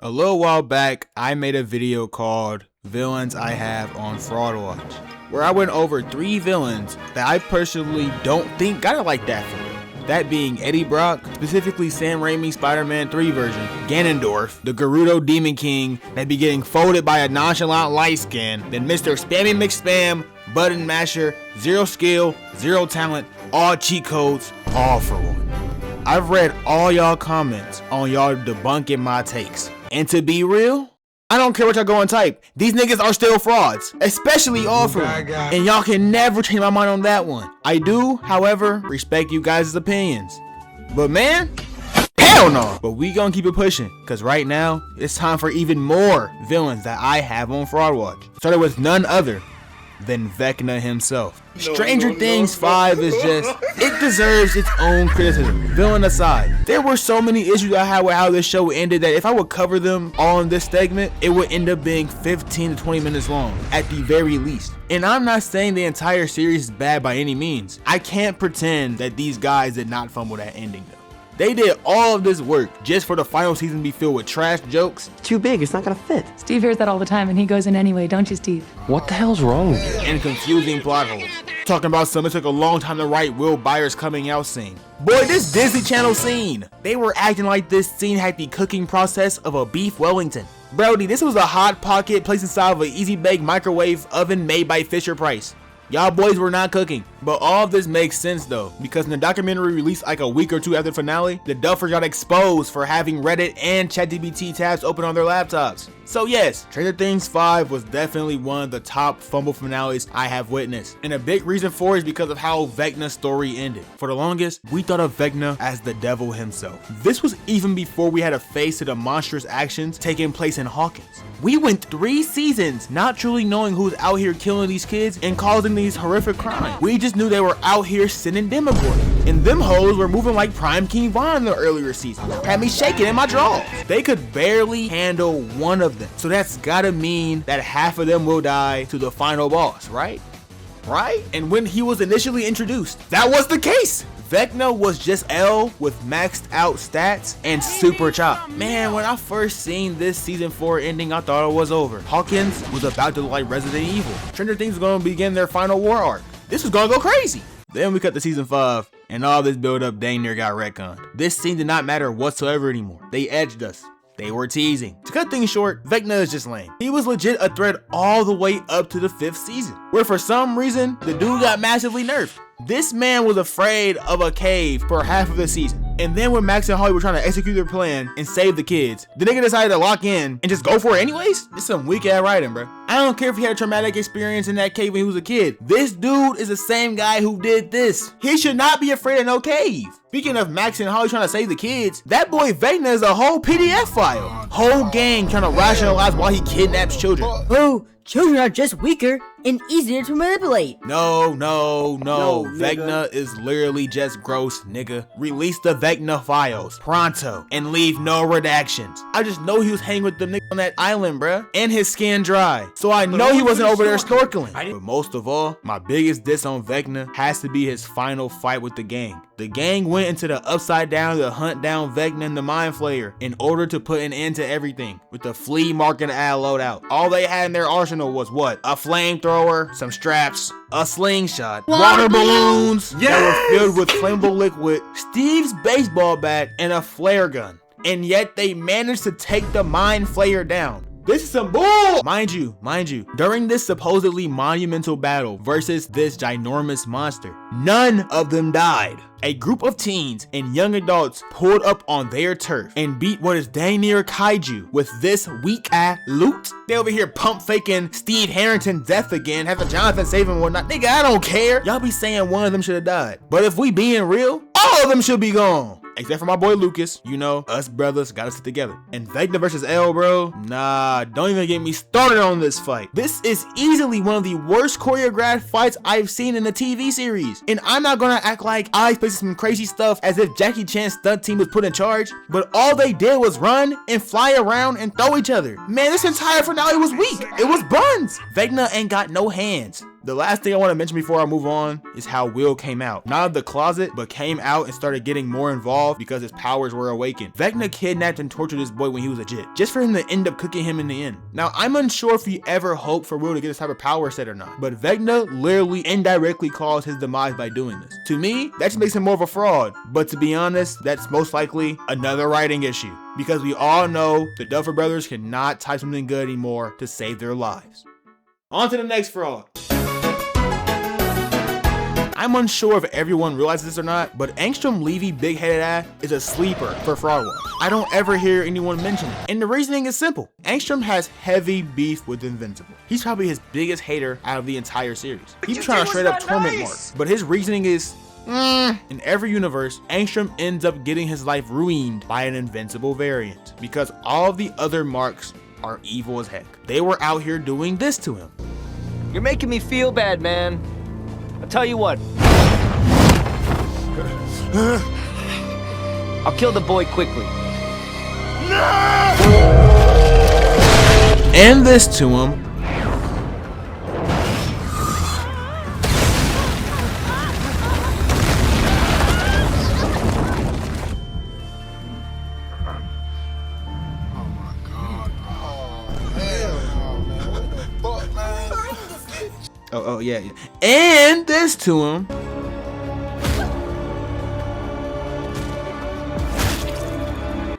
A little while back, I made a video called Villains I Have on Fraud Watch, where I went over 3 villains that I personally don't think got it like that for real. That being Eddie Brock, specifically Sam Raimi's Spider-Man 3 version, Ganondorf, the Gerudo Demon King that be getting folded by a nonchalant light skin, then Mr. Spammy McSpam, Button Masher, zero skill, zero talent, all cheat codes, all for one. I've read all y'all comments on y'all debunking my takes. And to be real, I don't care what y'all go and type. These niggas are still frauds, especially all for one. And y'all can never change my mind on that one. I do, however, respect you guys' opinions. But man, hell no. But we gonna keep it pushing, cause right now, it's time for even more villains that I have on Fraud Watch. Started with none other than Vecna himself. Stranger Things 5 is just, it deserves its own criticism. Villain aside, there were so many issues I had with how this show ended that if I would cover them all in this segment, it would end up being 15 to 20 minutes long, at the very least. And I'm not saying the entire series is bad by any means. I can't pretend that these guys did not fumble that ending though. They did all of this work just for the final season to be filled with trash jokes. Too big, it's not gonna fit. Steve hears that all the time and he goes in anyway, don't you, Steve? What the hell's wrong with you? And confusing plot holes. Talking about some it took a long time to write Will Byers coming out scene. Boy, this Disney Channel scene. They were acting like this scene had the cooking process of a beef Wellington. Brody, this was a hot pocket placed inside of an easy bake microwave oven made by Fisher Price. Y'all boys were not cooking. But all of this makes sense though, because in the documentary released like a week or two after the finale, the Duffers got exposed for having Reddit and ChatGPT tabs open on their laptops. So yes, Stranger Things 5 was definitely one of the top fumble finales I have witnessed. And a big reason for it is because of how Vecna's story ended. For the longest, we thought of Vecna as the devil himself. This was even before we had a face to the monstrous actions taking place in Hawkins. We went 3 seasons not truly knowing who's out here killing these kids and causing these horrific crimes. We just knew they were out here sending Demogorgon. And them hoes were moving like Prime King Von in the earlier seasons. Had me shaking in my drawers. They could barely handle one of them. So that's gotta mean that half of them will die to the final boss, right? Right? And when he was initially introduced, that was the case. Vecna was just L with maxed out stats and super chop. Man, when I first seen this season 4 ending, I thought it was over. Hawkins was about to look like Resident Evil. Stranger Things was gonna begin their final war arc. This was gonna go crazy. Then we cut to season 5, and all this build up dang near got retconned. This scene did not matter whatsoever anymore. They edged us. They were teasing. To cut things short, Vecna is just lame. He was legit a threat all the way up to the 5th season, where for some reason, the dude got massively nerfed. This man was afraid of a cave for half of the season. And then when Max and Holly were trying to execute their plan and save the kids, the nigga decided to lock in and just go for it anyways? It's some weak ass writing, bro. I don't care if he had a traumatic experience in that cave when he was a kid. This dude is the same guy who did this. He should not be afraid of no cave. Speaking of Max and Holly trying to save the kids, that boy Vecna is a whole PDF file. Whole gang trying to rationalize why he kidnaps children. Oh, children are just weaker and easier to manipulate. No. Vecna is literally just gross, nigga. Release the Vecna files pronto and leave no redactions. I just know he was hanging with them niggas on that island, bruh. And his skin dry. So I know he wasn't over there snorkeling. But most of all, my biggest diss on Vecna has to be his final fight with the gang. The gang went into the Upside Down to hunt down Vecna and the Mind Flayer in order to put an end to everything with the flea market ad loadout. All they had in their arsenal was what? A flamethrower, some straps, a slingshot, water balloons that were filled with flammable liquid, Steve's baseball bat, and a flare gun. And yet they managed to take the Mind Flayer down. This is some bull! Mind you, during this supposedly monumental battle versus this ginormous monster, none of them died. A group of teens and young adults pulled up on their turf and beat what is dang near kaiju with this weak ass loot. They over here pump faking Steve Harrington's death again, having Jonathan save him and whatnot. Nigga, I don't care. Y'all be saying one of them should have died. But if we being real, all of them should be gone. Except for my boy Lucas, you know, us brothers gotta sit together. And Vecna versus L, bro, nah, don't even get me started on this fight. This is easily one of the worst choreographed fights I've seen in a TV series. And I'm not gonna act like I expected some crazy stuff as if Jackie Chan's stunt team was put in charge, but all they did was run and fly around and throw each other. Man, this entire finale was weak. It was buns. Vecna ain't got no hands. The last thing I want to mention before I move on is how Will came out. Not of the closet, but came out and started getting more involved because his powers were awakened. Vecna kidnapped and tortured this boy when he was a jit, just for him to end up cooking him in the end. Now, I'm unsure if he ever hoped for Will to get this type of power set or not, but Vecna literally indirectly caused his demise by doing this. To me, that just makes him more of a fraud, but to be honest, that's most likely another writing issue, because we all know the Duffer Brothers cannot type something good anymore to save their lives. On to the next fraud. I'm unsure if everyone realizes this or not, but Angstrom Levy big-headed ass is a sleeper for Fraud Watch. I don't ever hear anyone mention it, and the reasoning is simple. Angstrom has heavy beef with Invincible. He's probably his biggest hater out of the entire series. He's trying to straight up torment Mark, but his reasoning is, in every universe, Angstrom ends up getting his life ruined by an Invincible variant, because all of the other Marks are evil as heck. They were out here doing this to him. You're making me feel bad, man. I'll tell you what. I'll kill the boy quickly. And this to him. Oh yeah. And this to him.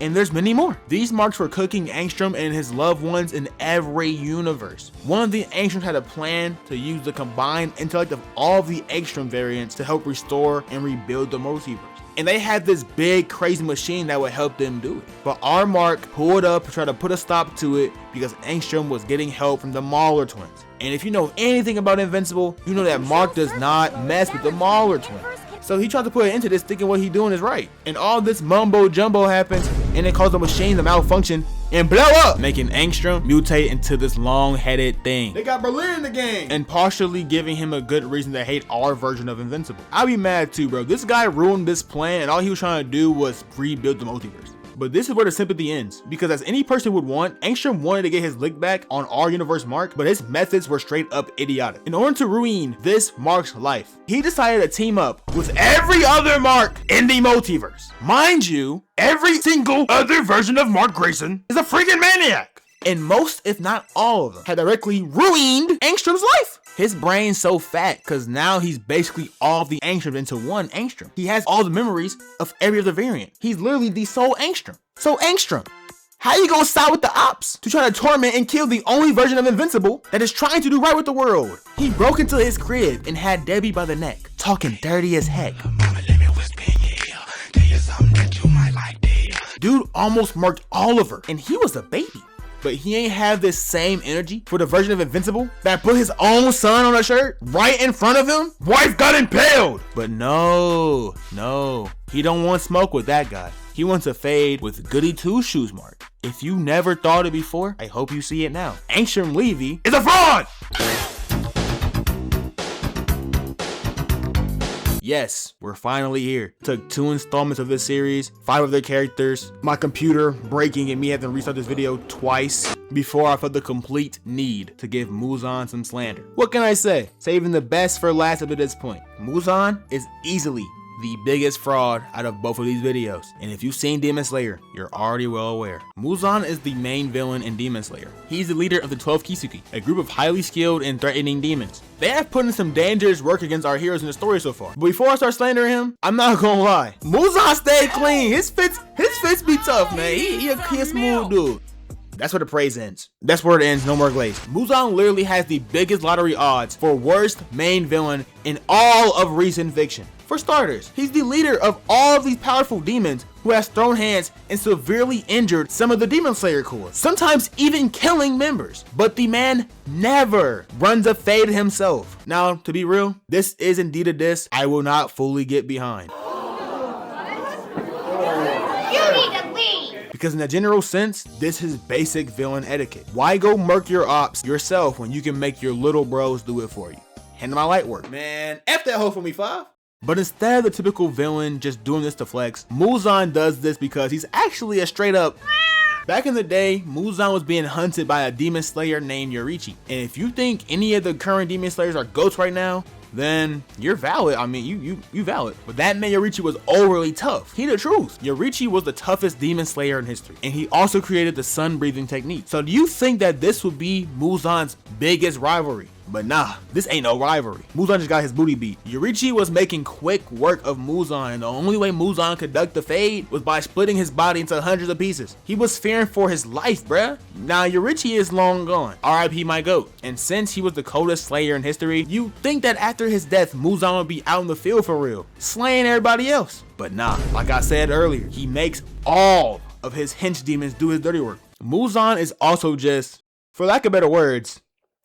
And there's many more. These marks were cooking Angstrom and his loved ones in every universe. One of the Angstroms had a plan to use the combined intellect of all of the Angstrom variants to help restore and rebuild the multiverse. And they had this big crazy machine that would help them do it. But our Mark pulled up to try to put a stop to it because Angstrom was getting help from the Mauler twins. And if you know anything about Invincible, you know that Mark does not mess with the Mauler twins. So he tried to put it into this thinking what he's doing is right. And all this mumbo jumbo happens and it caused the machine to malfunction and blow up, making Angstrom mutate into this long-headed thing. They got Berlin in the game. And partially giving him a good reason to hate our version of Invincible. I'd be mad too, bro. This guy ruined this plan and all he was trying to do was rebuild the multiverse. But this is where the sympathy ends, because as any person would want, Angstrom wanted to get his lick back on our universe Mark, but his methods were straight up idiotic. In order to ruin this Mark's life, he decided to team up with every other Mark in the multiverse. Mind you, every single other version of Mark Grayson is a freaking maniac. And most, if not all of them, had directly ruined Angstrom's life. His brain's so fat because now he's basically all of the Angstrom into one Angstrom. He has all the memories of every other variant. He's literally the sole Angstrom. So Angstrom, how you gonna side with the ops to try to torment and kill the only version of Invincible that is trying to do right with the world? He broke into his crib and had Debbie by the neck, talking dirty as heck. Dude almost murked Oliver, and he was a baby. But he ain't have this same energy for the version of Invincible that put his own son on a shirt right in front of him. Wife got impaled. But no, he don't want smoke with that guy. He wants a fade with Goody Two Shoes Mark. If you never thought it before, I hope you see it now. Angstrom Levy is a fraud. Yes, we're finally here. Took 2 installments of this series, 5 of their characters, my computer breaking and me having to restart this video twice before I felt the complete need to give Muzan some slander. What can I say? Saving the best for last up to this point. Muzan is easily the biggest fraud out of both of these videos. And if you've seen Demon Slayer, you're already well aware. Muzan is the main villain in Demon Slayer. He's the leader of the 12 Kisuke, a group of highly skilled and threatening demons. They have put in some dangerous work against our heroes in the story so far. But before I start slandering him, I'm not gonna lie. Muzan stayed clean. His fits be tough, man. He a smooth dude. That's where the praise ends. That's where it ends, no more glaze. Muzan literally has the biggest lottery odds for worst main villain in all of recent fiction. For starters, he's the leader of all of these powerful demons who has thrown hands and severely injured some of the Demon Slayer Corps, sometimes even killing members. But the man never runs a fade himself. Now, to be real, this is indeed a diss I will not fully get behind. Because in a general sense, this is basic villain etiquette. Why go murk your ops yourself when you can make your little bros do it for you? Handle my light work. Man, F that hoe for me, 5. But instead of the typical villain just doing this to flex, Muzan does this because he's actually a straight up Back in the day, Muzan was being hunted by a demon slayer named Yorichi. And if you think any of the current demon slayers are goats right now, then you're valid. I mean, you valid. But that man Yorichi was overly tough. He the truth. Yorichi was the toughest demon slayer in history. And he also created the sun breathing technique. So do you think that this would be Muzan's biggest rivalry? But nah, this ain't no rivalry. Muzan just got his booty beat. Yorichi was making quick work of Muzan, and the only way Muzan could duck the fade was by splitting his body into hundreds of pieces. He was fearing for his life, bruh. Now Yorichi is long gone. RIP my goat. And since he was the coldest slayer in history, you'd think that after his death, Muzan would be out in the field for real, slaying everybody else. But nah, like I said earlier, he makes all of his hench demons do his dirty work. Muzan is also just, for lack of better words,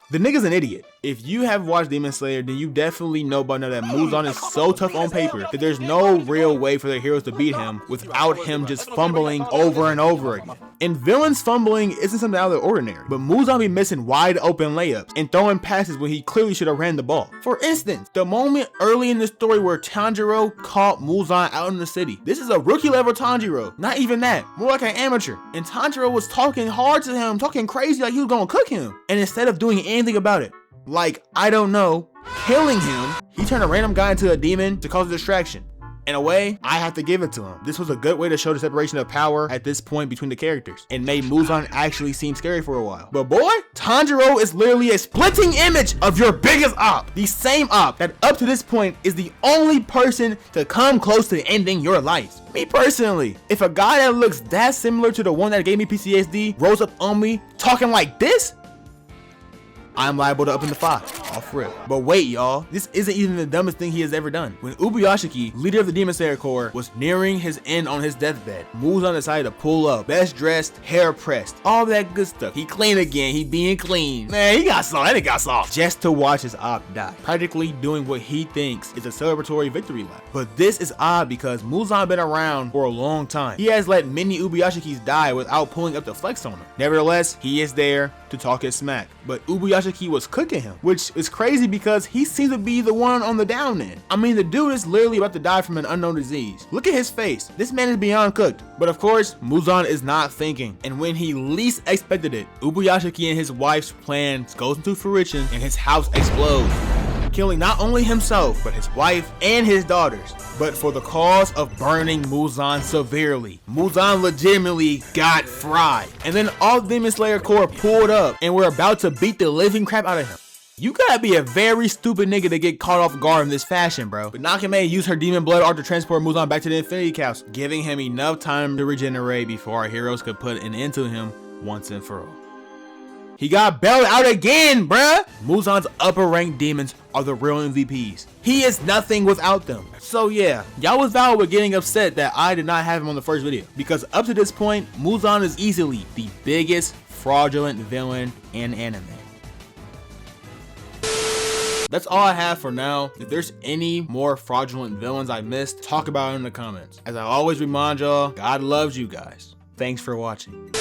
the nigga's an idiot. If you have watched Demon Slayer, then you definitely know by now that Muzan is so tough on paper that there's no real way for their heroes to beat him without him just fumbling over and over again. And villains fumbling isn't something out of the ordinary, but Muzan be missing wide open layups and throwing passes when he clearly should have ran the ball. For instance, the moment early in the story where Tanjiro caught Muzan out in the city. This is a rookie level Tanjiro, not even that, more like an amateur. And Tanjiro was talking hard to him, talking crazy like he was gonna cook him. And instead of doing anything about it, like, I don't know, killing him, he turned a random guy into a demon to cause a distraction. In a way, I have to give it to him. This was a good way to show the separation of power at this point between the characters and made Muzan actually seem scary for a while. But boy, Tanjiro is literally a splitting image of your biggest op. The same op that up to this point is the only person to come close to ending your life. Me personally, if a guy that looks that similar to the one that gave me PTSD rolls up on me talking like this, I'm liable to up in the fire, off rip. But wait, y'all, this isn't even the dumbest thing he has ever done. When Ubuyashiki, leader of the Demon Slayer Corps, was nearing his end on his deathbed, Muzan decided to pull up, best dressed, hair pressed, all that good stuff. He clean again, he being clean. Man, he got soft, that nigga got soft. Just to watch his op die, practically doing what he thinks is a celebratory victory lap. But this is odd because Muzan been around for a long time. He has let many Ubuyashikis die without pulling up the flex on him. Nevertheless, he is there to talk his smack. But Ubuyashiki was cooking him, which is crazy because he seems to be the one on the down end. I mean, the dude is literally about to die from an unknown disease. Look at his face. This man is beyond cooked. But of course, Muzan is not thinking. And when he least expected it, Ubuyashiki and his wife's plans goes into fruition and his house explodes, killing not only himself, but his wife and his daughters. But for the cause of burning Muzan severely. Muzan legitimately got fried. And then all Demon Slayer Corps pulled up and were about to beat the living crap out of him. You gotta be a very stupid nigga to get caught off guard in this fashion, bro. But Nakame used her demon blood art to transport Muzan back to the Infinity Castle, giving him enough time to regenerate before our heroes could put an end to him once and for all. He got bailed out again, bruh! Muzan's upper ranked demons are the real MVPs. He is nothing without them. So yeah, y'all was valid with getting upset that I did not have him on the first video, because up to this point, Muzan is easily the biggest fraudulent villain in anime. That's all I have for now. If there's any more fraudulent villains I missed, talk about it in the comments. As I always remind y'all, God loves you guys. Thanks for watching.